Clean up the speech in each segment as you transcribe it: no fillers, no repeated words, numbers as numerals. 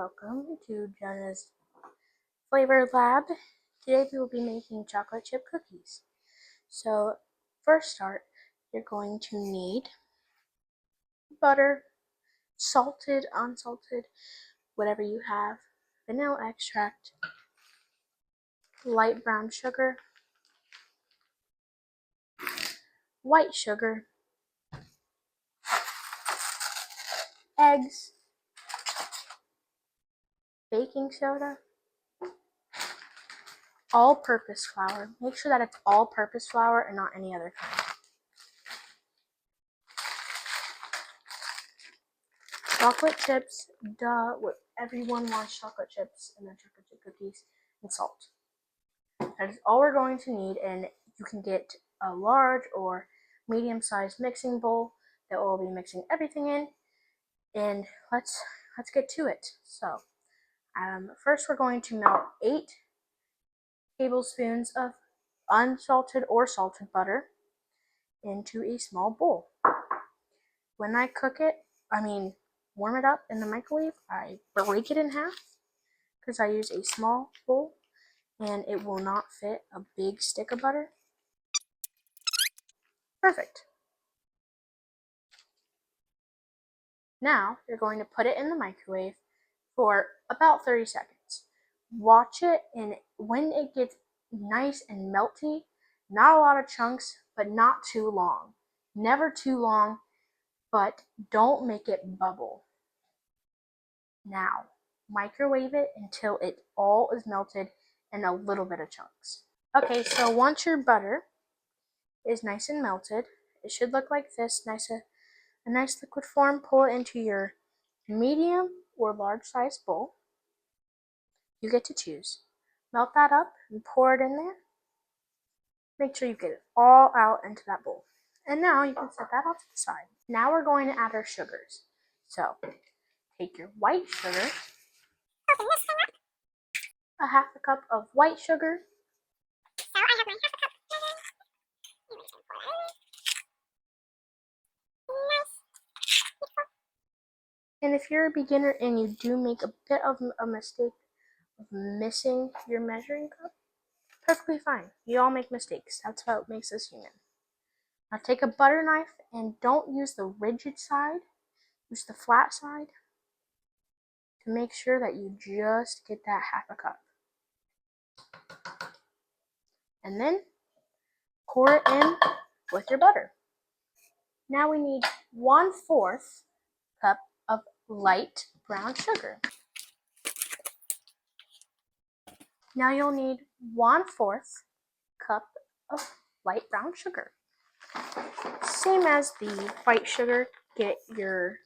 welcome to Jenna's Flavor Lab. Today we will be making chocolate chip cookies. So first start, you're going to need butter, salted, unsalted, whatever you have, vanilla extract, light brown sugar, white sugar, eggs, baking soda, all-purpose flour. Make sure that it's all-purpose flour and not any other kind. Chocolate chips, duh, everyone wants chocolate chips and their chocolate chip cookies, and salt. That is all we're going to need, and you can get a large or medium-sized mixing bowl that we'll be mixing everything in, and let's get to it. So, first we're going to melt 8 tablespoons of unsalted or salted butter into a small bowl. When I warm it up in the microwave, I break it in half because I use a small bowl and it will not fit a big stick of butter. Perfect. Now you're going to put it in the microwave for about 30 seconds. Watch it, and when it gets nice and melty, not a lot of chunks, but not too long. Never too long, but don't make it bubble. Now, microwave it until it all is melted and a little bit of chunks. Okay, so once your butter is nice and melted, it should look like this, a nice liquid form. Pull it into your medium or large size bowl. You get to choose. Melt that up and pour it in there. Make sure you get it all out into that bowl. And now you can set that off to the side. Now we're going to add our sugars. So, take your white sugar, a half a cup of white sugar, and if you're a beginner and you do make a bit of a mistake of missing your measuring cup, perfectly fine. You all make mistakes. That's what makes us human. Now take a butter knife and don't use the rigid side. Use the flat side to make sure that you just get that half a cup. And then pour it in with your butter. Now we need 1/4 cup of light brown sugar. Now you'll need 1/4 cup of light brown sugar. Same as the white sugar, get your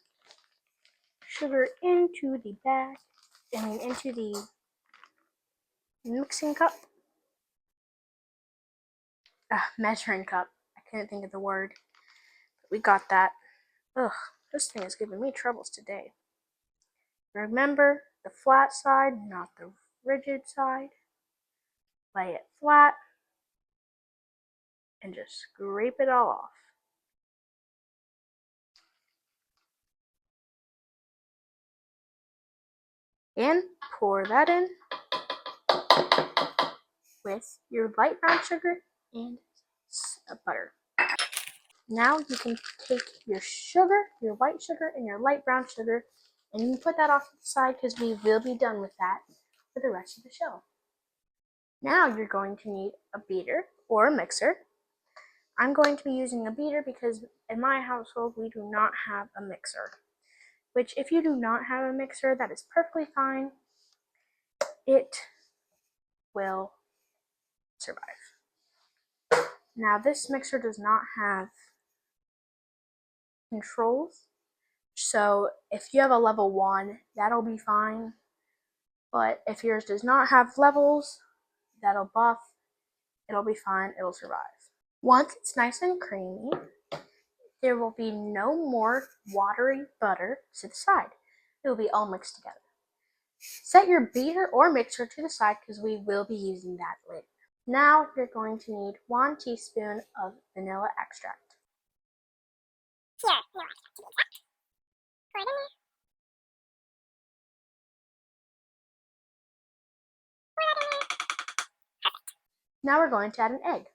sugar into the into the mixing cup. Measuring cup. I couldn't think of the word. But we got that. Ugh, this thing is giving me troubles today. Remember, the flat side, not the rigid side. Lay it flat and just scrape it all off. And pour that in with your light brown sugar and butter. Now you can take your sugar, your white sugar, and your light brown sugar, and you can put that off to the side because we will be done with that for the rest of the show. Now you're going to need a beater or a mixer. I'm going to be using a beater because in my household we do not have a mixer. Which, if you do not have a mixer, that is perfectly fine. It will survive. Now this mixer does not have controls, so if you have a level 1, that'll be fine. But if yours does not have levels, that'll buff, it'll be fine, it'll survive. Once it's nice and creamy, there will be no more watery butter to the side. It will be all mixed together. Set your beater or mixer to the side because we will be using that later. Now you're going to need 1 teaspoon of vanilla extract. Here, vanilla extract to be exact. Pour it in there. Now we're going to add an egg.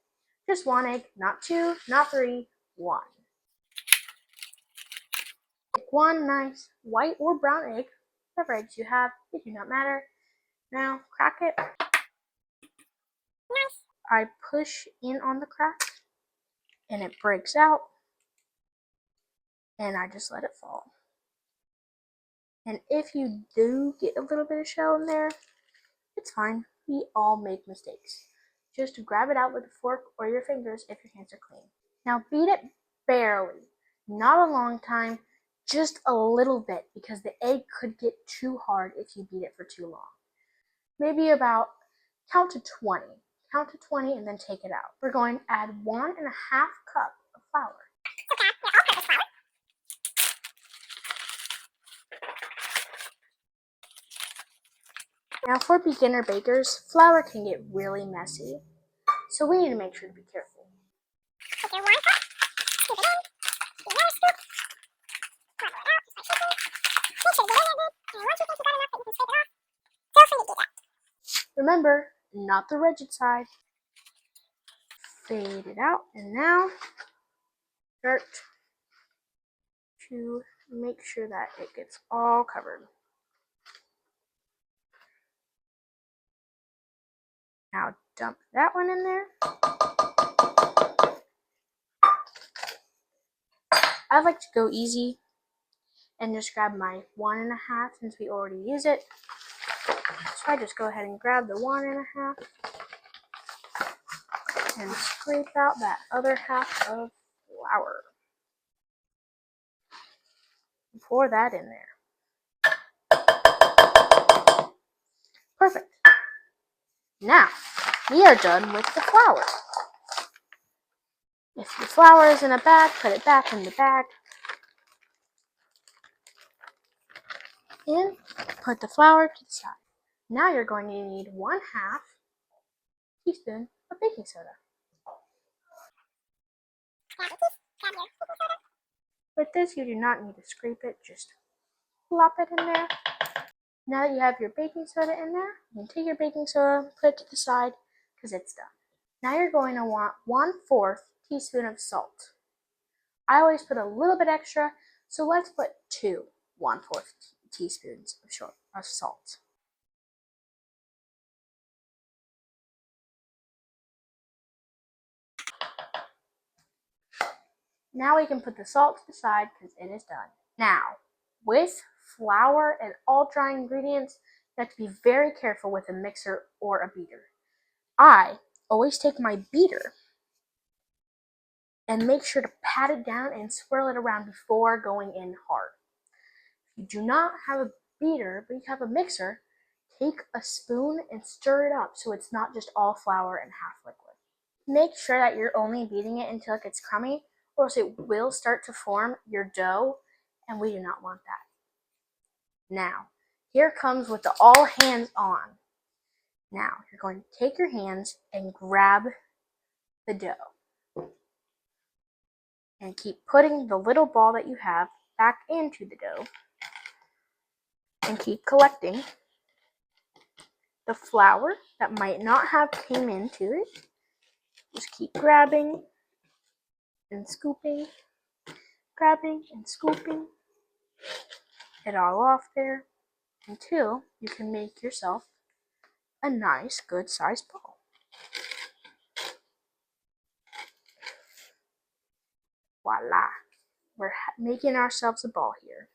Just one egg, not two, not three, one. Pick one nice white or brown egg. Whatever eggs you have, they do not matter. Now crack it. I push in on the crack and it breaks out, and I just let it fall. And if you do get a little bit of shell in there, it's fine. We all make mistakes. Just grab it out with a fork or your fingers if your hands are clean. Now beat it barely, not a long time, just a little bit, because the egg could get too hard if you beat it for too long. Maybe about count to 20. Count to 20 and then take it out. We're going to add 1.5 cup of flour. Now for beginner bakers, flour can get really messy, so we need to make sure to be careful. Remember, not the rigid side. Fade it out, and now start to make sure that it gets all covered. Now dump that one in there. I like to go easy and just grab my 1.5 since we already use it. So I just go ahead and grab the 1.5 and scrape out that other half of flour. Pour that in there. Perfect. Now, we are done with the flour. If your flour is in a bag, put it back in the bag. And put the flour to the side. Now you're going to need 1/2 teaspoon of baking soda. With this, you do not need to scrape it, just plop it in there. Now that you have your baking soda in there, you can take your baking soda, put it to the side, because it's done. Now you're going to want 1/4 teaspoon of salt. I always put a little bit extra, so let's put 2 1/4 teaspoons of salt. Now we can put the salt to the side because it is done. Now, with flour and all dry ingredients, you have to be very careful with a mixer or a beater. I always take my beater and make sure to pat it down and swirl it around before going in hard. If you do not have a beater, but you have a mixer, take a spoon and stir it up so it's not just all flour and half liquid. Make sure that you're only beating it until it gets crummy, or else it will start to form your dough, and we do not want that. Now, here comes with the all hands on. Now, you're going to take your hands and grab the dough. And keep putting the little ball that you have back into the dough. And keep collecting the flour that might not have came into it. Just keep grabbing and scooping, grabbing and scooping it all off there until you can make yourself a nice, good sized ball. Voila! We're making ourselves a ball here.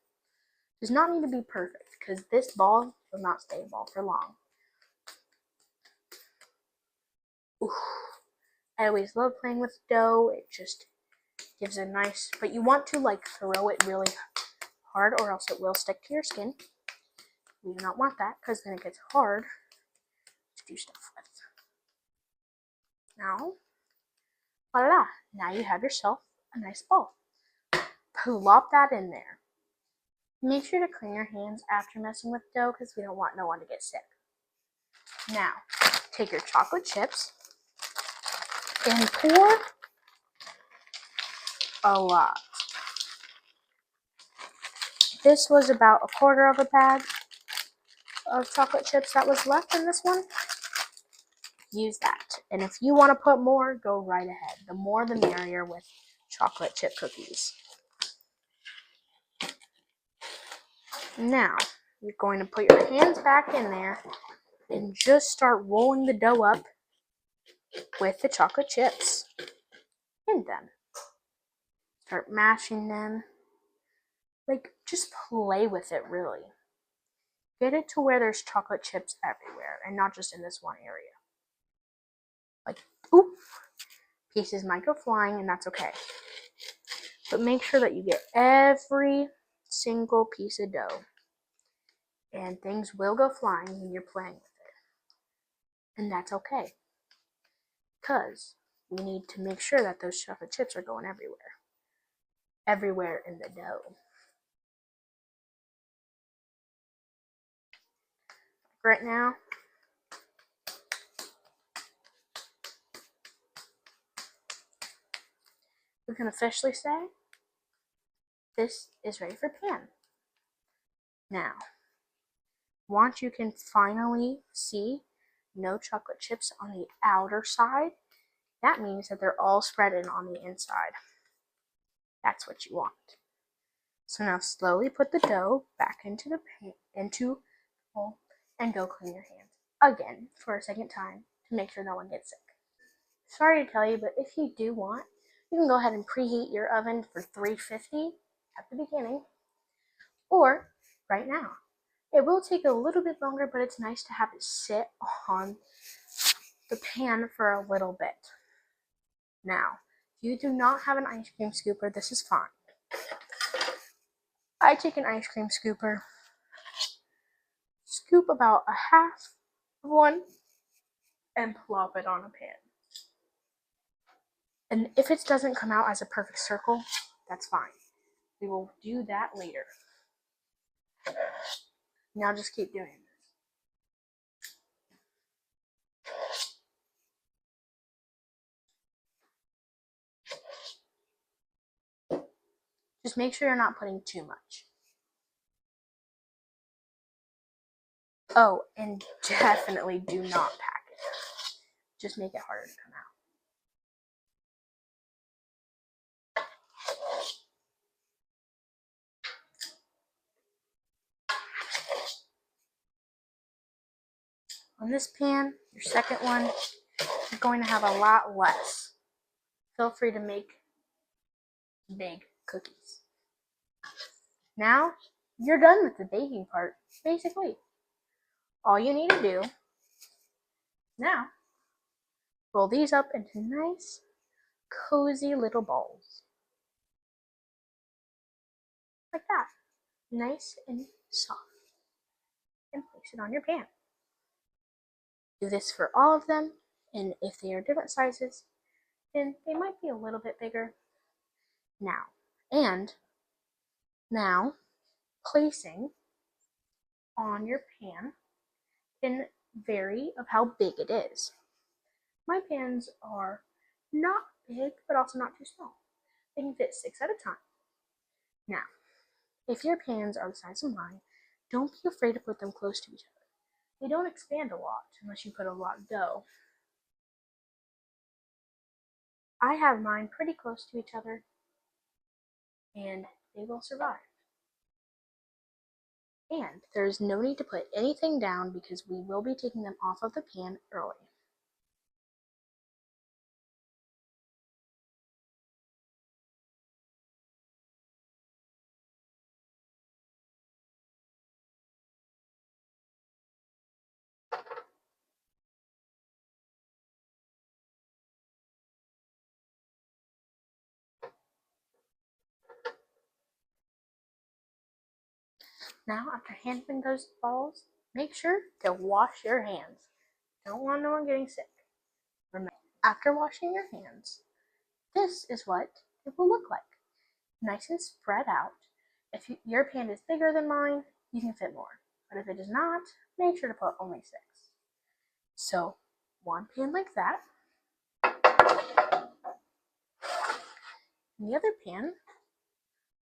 It does not need to be perfect because this ball will not stay a ball for long. Ooh. I always love playing with dough. It just gives a nice, but you want to like throw it really hard or else it will stick to your skin. We do not want that because then it gets hard to do stuff with. Now, voila, now you have yourself a nice ball. Plop that in there. Make sure to clean your hands after messing with dough because we don't want no one to get sick. Now, take your chocolate chips and pour a lot. This was about 1/4 of a bag of chocolate chips that was left in this one. use that. And if you want to put more, go right ahead. The more the merrier with chocolate chip cookies. Now, you're going to put your hands back in there and just start rolling the dough up with the chocolate chips in them. Start mashing them. Like, just play with it, really. Get it to where there's chocolate chips everywhere and not just in this one area. Like, oop, pieces might go flying and that's okay. But make sure that you get every single piece of dough. And things will go flying when you're playing with it. And that's okay. Because we need to make sure that those chocolate chips are going everywhere. Everywhere in the dough. Right now, we can officially say this is ready for pan. Now, once you can finally see no chocolate chips on the outer side, that means that they're all spread in on the inside. That's what you want. So now slowly put the dough back into the bowl and go clean your hands again for a second time to make sure no one gets sick. Sorry to tell you, but if you do want, you can go ahead and preheat your oven for 350 at the beginning or right now. It will take a little bit longer, but it's nice to have it sit on the pan for a little bit. Now, if you do not have an ice cream scooper, this is fine. I take an ice cream scooper, scoop about a half of one, and plop it on a pan. And if it doesn't come out as a perfect circle, that's fine. We will do that later. Now just keep doing this. Just make sure you're not putting too much. Oh, and definitely do not pack it. Just make it harder to come out. On this pan, your second one, you're going to have a lot less. Feel free to make big cookies. Now, you're done with the baking part, basically. All you need to do now, roll these up into nice, cozy little balls. Like that. Nice and soft. And place it on your pan. Do this for all of them, and if they are different sizes, then they might be a little bit bigger. Now, placing on your pan can vary of how big it is. My pans are not big, but also not too small. They can fit 6 at a time. Now, if your pans are the size of mine, don't be afraid to put them close to each other. They don't expand a lot unless you put a lot of dough. I have mine pretty close to each other, and they will survive. And there's no need to put anything down because we will be taking them off of the pan early. Now, after handling those balls, make sure to wash your hands. Don't want no one getting sick. Remember, after washing your hands, this is what it will look like. Nice and spread out. If your pan is bigger than mine, you can fit more. But if it is not, make sure to put only 6. So, one pan like that. And the other pan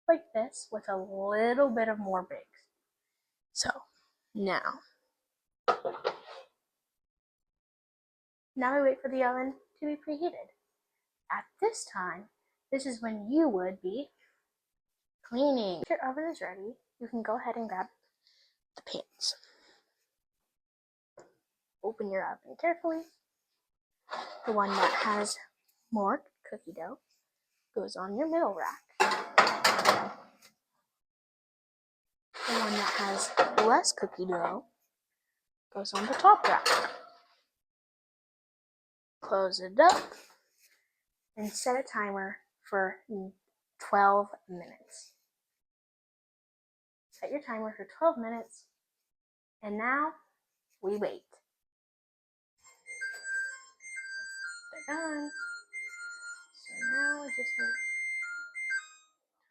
like this with a little bit of more big. So, now Now we wait for the oven to be preheated. At this time, this is when you would be cleaning. If your oven is ready, you can go ahead and grab the pans. Open your oven carefully. The one that has more cookie dough goes on your middle rack. The one that has less cookie dough goes on the top rack. Close it up and set a timer for 12 minutes. Set your timer for 12 minutes, and now we wait. They're done. So now we just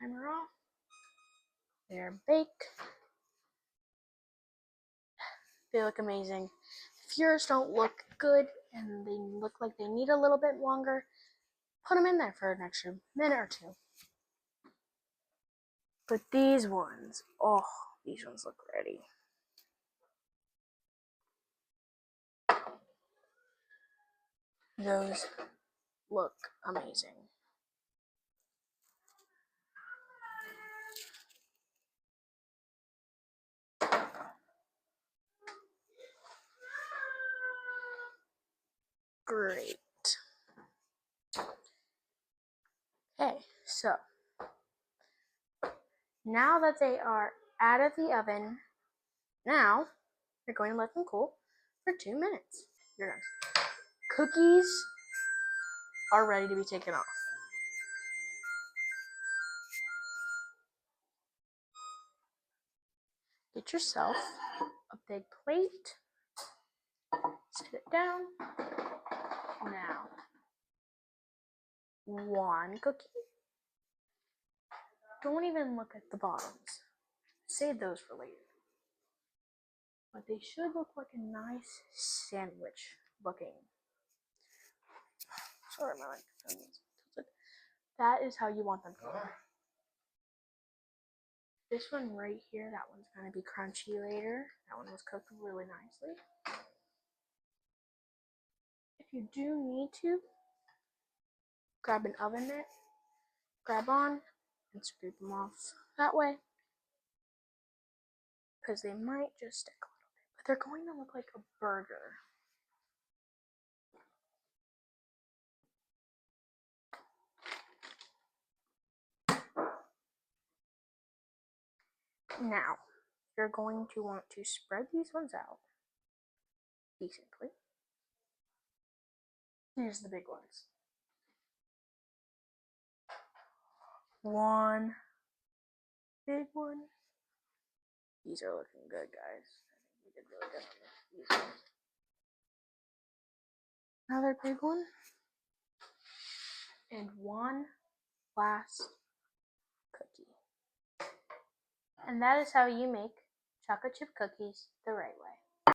timer off. They're baked. They look amazing. If yours don't look good and they look like they need a little bit longer, put them in there for an extra minute or two. But these ones look ready. Those look amazing. Great. Okay, so now that they are out of the oven, now you're going to let them cool for 2 minutes. You're done. Cookies are ready to be taken off. Get yourself a big plate. Set it down. Now, 1 cookie. Don't even look at the bottoms. Save those for later. But they should look like a nice sandwich looking. Sorry, my microphone is tilted. That is how you want them to look. This one right here, that one's going to be crunchy later. That one was cooked really nicely. If you do need to, grab an oven mitt, grab on, and scrape them off that way. Because they might just stick a little bit. But they're going to look like a burger. Now, you're going to want to spread these ones out decently. Here's the big ones. 1 big one. These are looking good, guys. I think we did really good on these ones. Another big one. And 1 last cookie. And that is how you make chocolate chip cookies the right way.